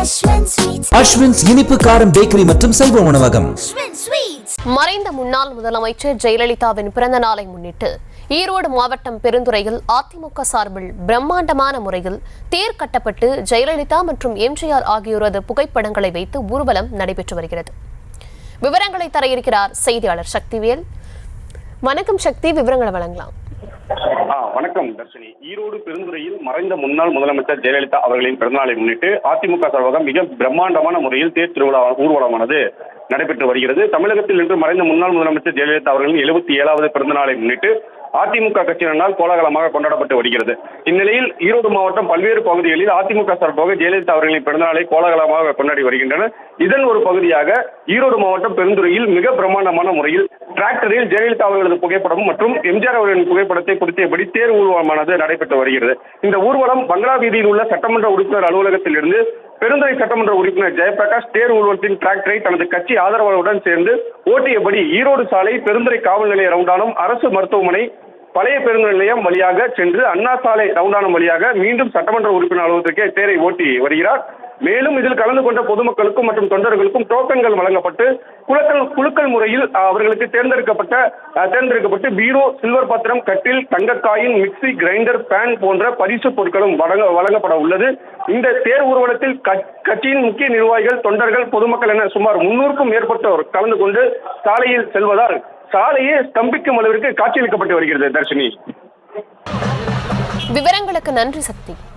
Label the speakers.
Speaker 1: அஸ்வின்ஸ் இனிப்பு காரம் பேக்கரி மற்றும் செல்வ உணவகம்.
Speaker 2: மறைந்த முன்னாள் முதலமைச்சர் ஜெயலலிதாவின் பிறந்த நாளை முன்னிட்டு ஈரோடு மாவட்டம் பெருந்துறையில் அதிமுக சார்பில் பிரம்மாண்டமான முறையில் தேர் கட்டப்பட்டு ஜெயலலிதா மற்றும் எம்ஜிஆர் ஆகியோரது புகைப்படங்களை வைத்து ஊர்வலம் நடைபெற்று வருகிறது. விவரங்களை தர இருக்கிறார் செய்தியாளர் சக்திவேல். வணக்கம் சக்தி, விவரங்களை வழங்கலாம்.
Speaker 3: வணக்கம் தர்ஷினி. ஈரோடு பெருந்துறையில் மறைந்த முன்னாள் முதலமைச்சர் ஜெயலலிதா அவர்களின் பிறந்தநாளை முன்னிட்டு அதிமுக சார்பாக மிக பிரம்மாண்டமான முறையில் தேர் திருவிழா ஊர்வலமானது நடைபெற்று வருகிறது. தமிழகத்தில் இன்று மறைந்த முன்னாள் முதலமைச்சர் ஜெயலலிதா அவர்களின் 77வது பிறந்தநாளை முன்னிட்டு அதிமுக கட்சியினரால் கோலாகலமாக கொண்டாடப்பட்டு வருகிறது. இந்நிலையில் ஈரோடு மாவட்டம் பல்வேறு பகுதிகளில் அதிமுக சார்பாக ஜெயலலிதா அவர்களின் பிறந்தநாளை கோலாகலமாக கொண்டாடி வருகின்றனர். இதன் ஒரு பகுதியாக ஈரோடு மாவட்டம் பெருந்துறையில் மிக பிரம்மாண்டமான முறையில் டிராக்டரில் ஜெயலலிதா அவர்களது புகைப்படம் மற்றும் எம்ஜிஆர் அவர்களின் புகைப்படத்தை பொருத்தியபடி தேர் ஊர்வலமானது நடைபெற்று வருகிறது. இந்த ஊர்வலம் பங்களா வீதியில் உள்ள சட்டமன்ற உறுப்பினர் அலுவலகத்தில் இருந்து பெருந்துறை சட்டமன்ற உறுப்பினர் ஜெயபிரகாஷ் தேர் ஊர்வலத்தின் டிராக்டரை தனது கட்சி ஆதரவாளருடன் சேர்ந்து ஓட்டியபடி ஈரோடு சாலை, பெருந்துறை காவல் நிலைய ரவுண்டானம், அரசு மருத்துவமனை, பழைய பேருந்து நிலையம் வழியாக சென்று அண்ணா சாலை ரவுண்டானம் வழியாக மீண்டும் சட்டமன்ற உறுப்பினர் அலுவலகத்திற்கே தேரை ஓட்டி வருகிறார். மேலும் இதில் கலந்து கொண்ட பொதுமக்களுக்கும் மற்றும் தொண்டர்களுக்கும் டோக்கன்கள் வழங்கப்பட்டு குலுக்கல் முறையில் அவர்களுக்கு தேர்ந்தெடுக்கப்பட்டு பீரோ, சில்வர் பாத்திரம், கட்டில், தங்கக்காயின், மிக்சி, கிரைண்டர், பேன் போன்ற பரிசு பொருட்களும் வழங்கப்பட உள்ளது. இந்த தேர் ஊர்வலத்தில் கட்சியின் முக்கிய நிர்வாகிகள், தொண்டர்கள், பொதுமக்கள் என சுமார் 300க்கும் மேற்பட்டோர் கலந்து கொண்டு சாலையில் செல்வதால் சாலையே ஸ்தம்பிக்கும் அளவிற்கு காட்சியளிக்கப்பட்டு வருகிறது. தர்ஷினி,
Speaker 2: விவரங்களுக்கு நன்றி சக்தி.